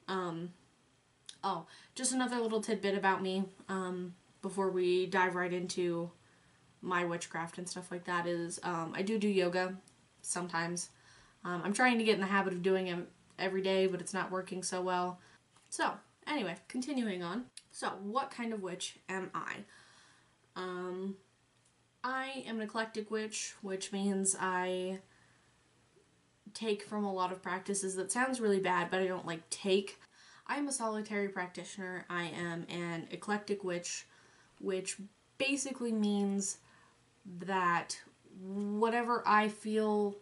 Oh, just another little tidbit about me, before we dive right into my witchcraft and stuff like that is, I do yoga sometimes. I'm trying to get in the habit of doing it every day, but it's not working so well. So, anyway, continuing on. So, what kind of witch am I? I am an eclectic witch, which means I take from a lot of practices. That sounds really bad, but I don't like take. I'm a solitary practitioner. I am an eclectic witch, which basically means that whatever I feel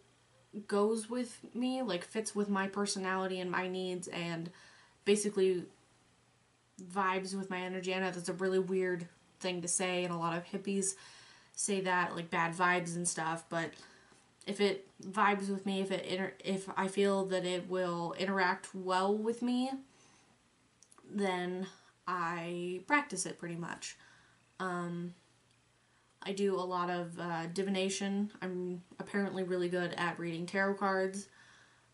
goes with me, like fits with my personality and my needs, and basically vibes with my energy. I know that's a really weird thing to say, and a lot of hippies say that, like bad vibes and stuff, but if it vibes with me, if I feel that it will interact well with me, then I practice it pretty much. I do a lot of divination. I'm apparently really good at reading tarot cards.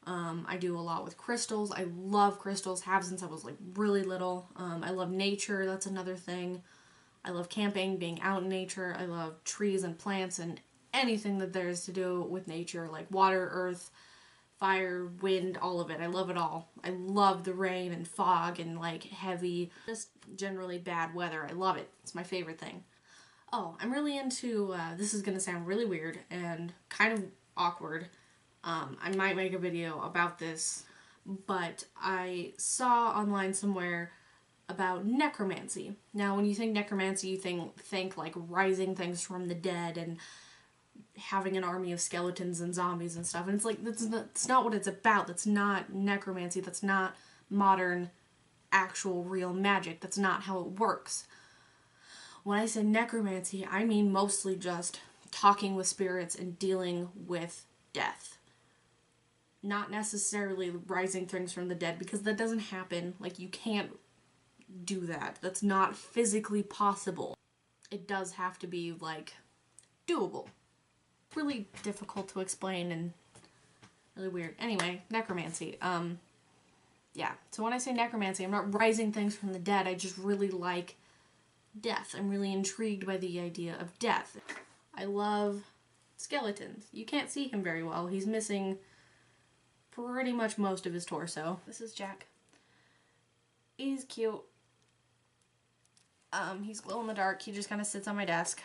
I do a lot with crystals. I love crystals, have since I was like really little. I love nature, that's another thing. I love camping, being out in nature. I love trees and plants and anything that there is to do with nature, like water, earth, fire, wind, all of it. I love it all. I love the rain and fog and like heavy, just generally bad weather. I love it. It's my favorite thing. Oh, I'm really into, this is going to sound really weird and kind of awkward. I might make a video about this, but I saw online somewhere about necromancy. Now, when you think necromancy, you think like rising things from the dead and having an army of skeletons and zombies and stuff. And it's like, that's not what it's about. That's not necromancy. That's not modern, actual, real magic. That's not how it works. When I say necromancy, I mean mostly just talking with spirits and dealing with death. Not necessarily rising things from the dead, because that doesn't happen. Like, you can't do that. That's not physically possible. It does have to be, like, doable. Really difficult to explain and really weird. Anyway, necromancy. Yeah. So when I say necromancy, I'm not rising things from the dead. I just really like death. I'm really intrigued by the idea of death. I love skeletons. You can't see him very well. He's missing pretty much most of his torso. This is Jack. He's cute. He's glow in the dark. He just kind of sits on my desk.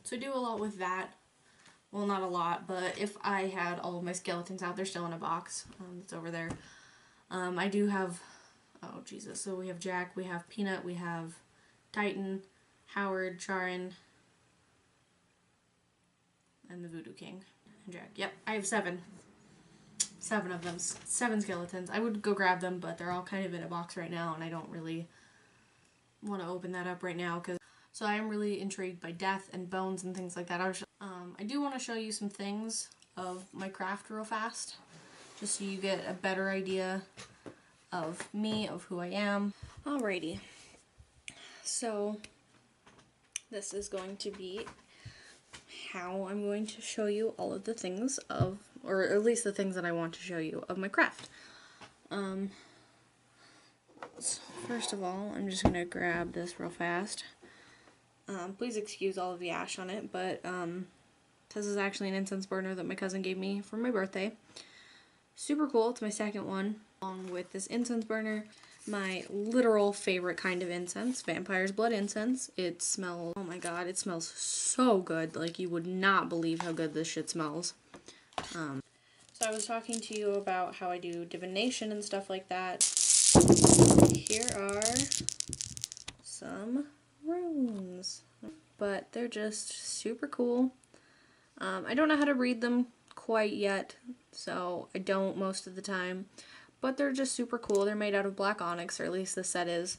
So I do a lot with that. Well, not a lot, but if I had all of my skeletons out, they're still in a box. It's over there. I do have, oh Jesus, so we have Jack, we have Peanut, we have Titan, Howard, Charin, and the Voodoo King. And Jack. Yep, I have 7. 7 of them. 7 skeletons. I would go grab them, but they're all kind of in a box right now, and I don't really want to open that up right now, because so I am really intrigued by death and bones and things like that. I do want to show you some things of my craft real fast, just so you get a better idea of me, of who I am. Alrighty. So this is going to be how I'm going to show you all of the things of, or at least the things that I want to show you of my craft. So first of all, I'm just going to grab this real fast. Please excuse all of the ash on it, but this is actually an incense burner that my cousin gave me for my birthday. Super cool. It's my second one. Along with this incense burner, my literal favorite kind of incense, vampire's blood incense. It smells, oh my god, it smells so good. Like, you would not believe how good this shit smells. So I was talking to you about how I do divination and stuff like that. Here are some runes, but they're just super cool. I don't know how to read them quite yet, so I don't most of the time, but they're just super cool. They're made out of black onyx, or at least the set is.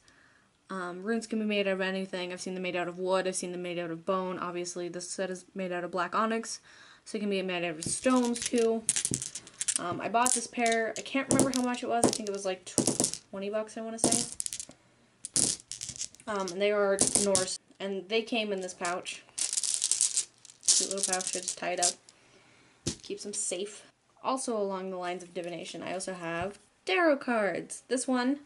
Runes can be made out of anything. I've seen them made out of wood, I've seen them made out of bone. Obviously this set is made out of black onyx, so it can be made out of stones too. I bought this pair, I can't remember how much it was. I think it was like 20 bucks, I want to say. And they are Norse, and they came in this pouch. Cute little pouch, I just tie it up. Keeps them safe. also along the lines of divination, I also have tarot cards. This one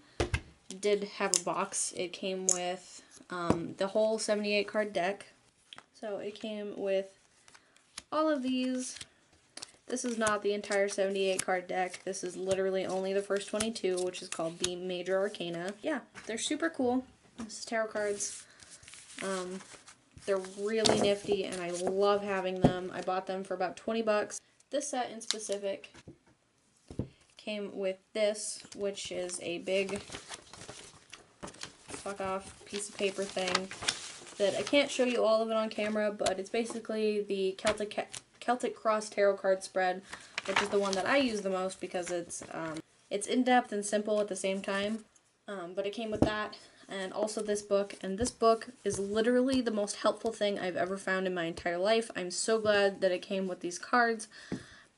did have a box. It came with the whole 78 card deck. So it came with all of these. This is not the entire 78 card deck. This is literally only the first 22, which is called the Major Arcana. Yeah, they're super cool. This is tarot cards. They're really nifty, and I love having them. I bought them for about 20 bucks. This set in specific came with this, which is a big fuck off piece of paper thing that I can't show you all of it on camera, but it's basically the Celtic Cross Tarot card spread, which is the one that I use the most because it's in-depth and simple at the same time. But it came with that, and also this book, and this book is literally the most helpful thing I've ever found in my entire life. I'm so glad that it came with these cards,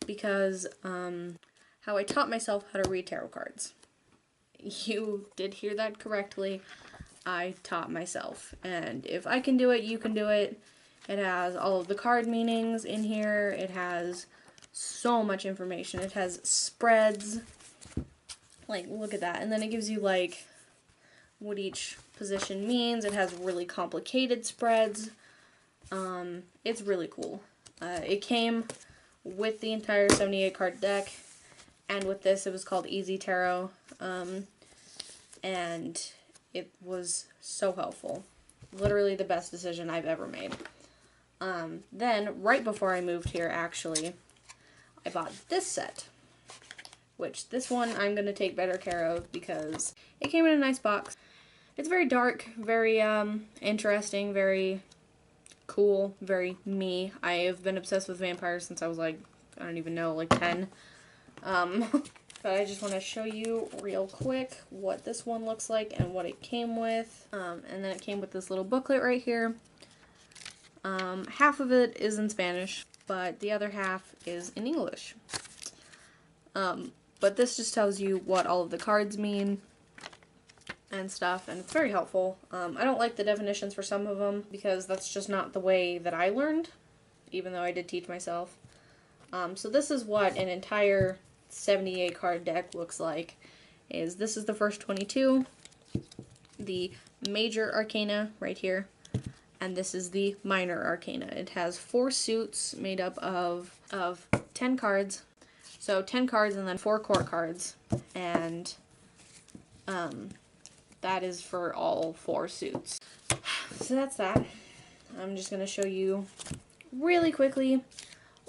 because how I taught myself how to read tarot cards. You did hear that correctly. I taught myself, and if I can do it, you can do it. It has all of the card meanings in here. It has so much information. It has spreads. Like, look at that. And then it gives you, like, what each position means. It has really complicated spreads. It's really cool. It came with the entire 78 card deck, and with this it was called Easy Tarot, and it was so helpful. Literally the best decision I've ever made. Then, right before I moved here, actually, I bought this set, which this one I'm going to take better care of because it came in a nice box. It's very dark, very interesting, very cool, very me. I have been obsessed with vampires since I was like, I don't even know, like 10. But I just want to show you real quick what this one looks like and what it came with. And then it came with this little booklet right here. Half of it is in Spanish, but the other half is in English. But this just tells you what all of the cards mean and stuff, and it's very helpful. I don't like the definitions for some of them because that's just not the way that I learned, even though I did teach myself. So this is what an entire 78 card deck looks like. This is the first 22, the Major Arcana right here, and this is the Minor Arcana. It has 4 suits made up of 10 cards. So 10 cards and then 4 court cards, and that is for all 4 suits. So that's that. I'm just going to show you really quickly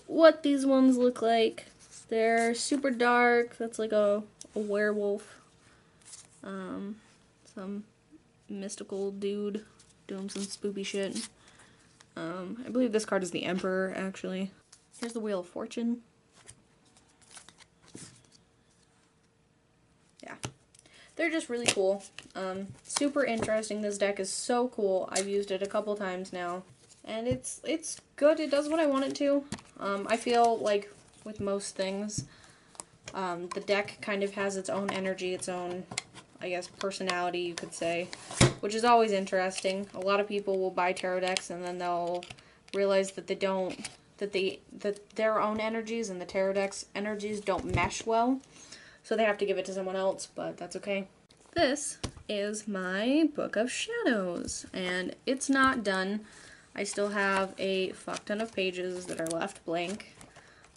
what these ones look like. They're super dark. That's like a werewolf. Some mystical dude doing some spoopy shit. I believe this card is the Emperor, actually. Here's the Wheel of Fortune. Yeah. They're just really cool. Super interesting. This deck is so cool. I've used it a couple times now. And it's good. It does what I want it to. I feel like with most things, the deck kind of has its own energy, its own, I guess, personality, you could say, which is always interesting. A lot of people will buy tarot decks and then they'll realize that that their own energies and the tarot deck's energies don't mesh well, so they have to give it to someone else, but that's okay. This is my Book of Shadows, and it's not done. I still have a fuck ton of pages that are left blank.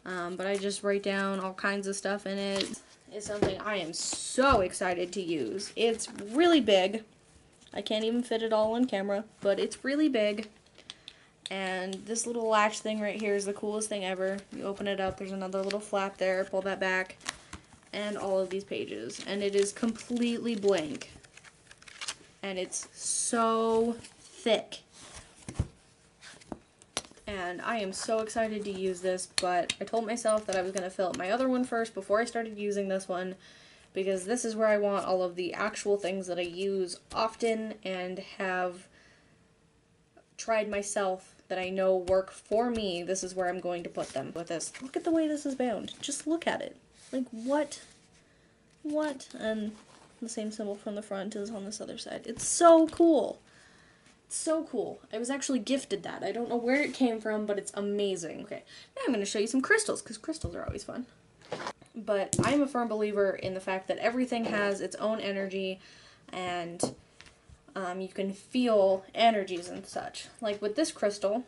But I just write down all kinds of stuff in it. It's something I am so excited to use. It's really big. I can't even fit it all on camera, but it's really big. And this little latch thing right here is the coolest thing ever. You open it up, there's another little flap there, pull that back, and all of these pages. And it is completely blank. And it's so thick. And I am so excited to use this, but I told myself that I was going to fill up my other one first before I started using this one, because this is where I want all of the actual things that I use often and have tried myself that I know work for me. This is where I'm going to put them with this. Look at the way this is bound. Just look at it. Like, what? What? And the same symbol from the front is on this other side. It's so cool. So cool. I was actually gifted that. I don't know where it came from, but it's amazing. Okay, now I'm going to show you some crystals, because crystals are always fun. But I'm a firm believer in the fact that everything has its own energy, and you can feel energies and such. Like with this crystal,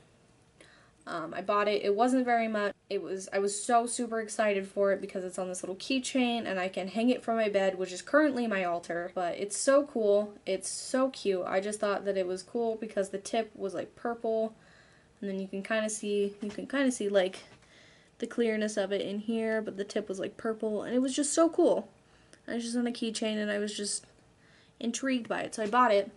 I bought it. It wasn't very much. I was so super excited for it because it's on this little keychain and I can hang it from my bed, which is currently my altar. But it's so cool. It's so cute. I just thought that it was cool because the tip was like purple, and then you can kind of see like the clearness of it in here, but the tip was like purple, and it was just so cool. I was just on a keychain and I was just intrigued by it, so I bought it.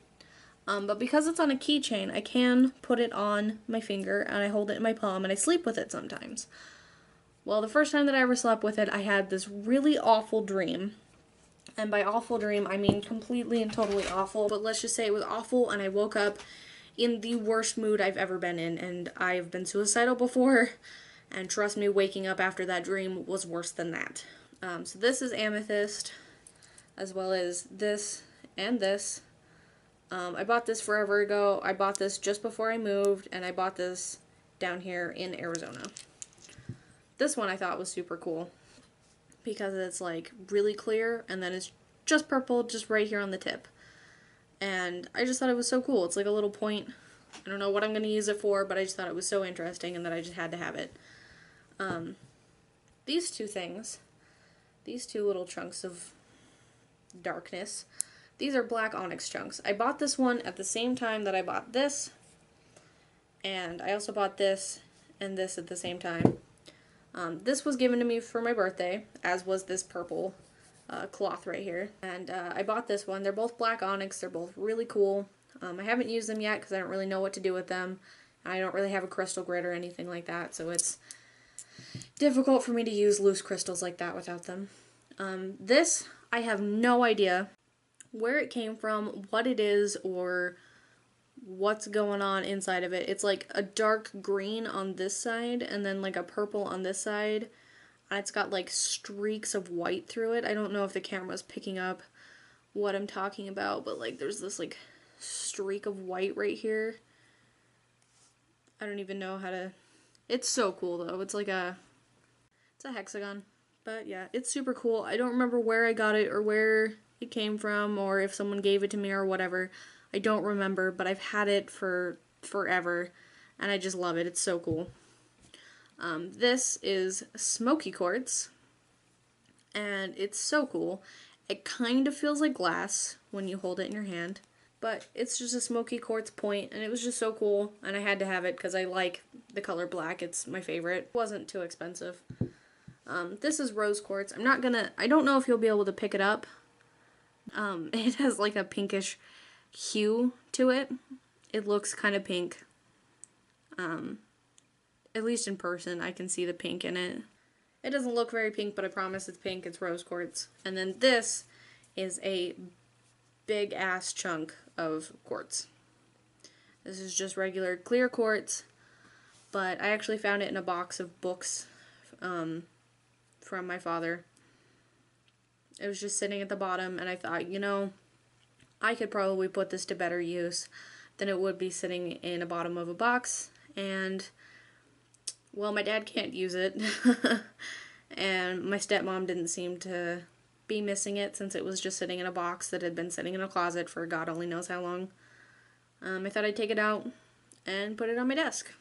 But because it's on a keychain, I can put it on my finger, and I hold it in my palm, and I sleep with it sometimes. Well, the first time that I ever slept with it, I had this really awful dream. And by awful dream, I mean completely and totally awful. But let's just say it was awful, and I woke up in the worst mood I've ever been in. And I've been suicidal before, and trust me, waking up after that dream was worse than that. So this is amethyst, as well as this and this. I bought this forever ago. I bought this just before I moved, and I bought this down here in Arizona. This one I thought was super cool because it's like really clear, and then it's just purple just right here on the tip. And I just thought it was so cool. It's like a little point. I don't know what I'm going to use it for, but I just thought it was so interesting and that I just had to have it. These two things, these two little chunks of darkness, these are black onyx chunks. I bought this one at the same time that I bought this, and I also bought this and this at the same time. This was given to me for my birthday, as was this purple cloth right here. And I bought this one. They're both black onyx. They're both really cool. I haven't used them yet because I don't really know what to do with them. I don't really have a crystal grid or anything like that, so it's difficult for me to use loose crystals like that without them. This, I have no idea where it came from, what it is, or what's going on inside of it. It's like a dark green on this side and then like a purple on this side. And it's got like streaks of white through it. I don't know if the camera's picking up what I'm talking about, but like there's this like streak of white right here. I don't even know how to... It's so cool though. It's like it's a hexagon. But yeah, it's super cool. I don't remember where I got it or where it came from, or if someone gave it to me or whatever. I don't remember, but I've had it for forever, and I just love it. It's so cool. This is smoky quartz, and it's so cool. It kind of feels like glass when you hold it in your hand, but it's just a smoky quartz point, and it was just so cool, and I had to have it because I like the color black. It's my favorite. It wasn't too expensive. This is rose quartz. I don't know if you'll be able to pick it up. It has like a pinkish hue to it. It looks kind of pink. At least in person, I can see the pink in it. It doesn't look very pink, but I promise it's pink. It's rose quartz. And then this is a big ass chunk of quartz. This is just regular clear quartz, but I actually found it in a box of books from my father. It was just sitting at the bottom, and I thought, you know, I could probably put this to better use than it would be sitting in the bottom of a box. And, well, my dad can't use it. And my stepmom didn't seem to be missing it since it was just sitting in a box that had been sitting in a closet for God only knows how long. I thought I'd take it out and put it on my desk.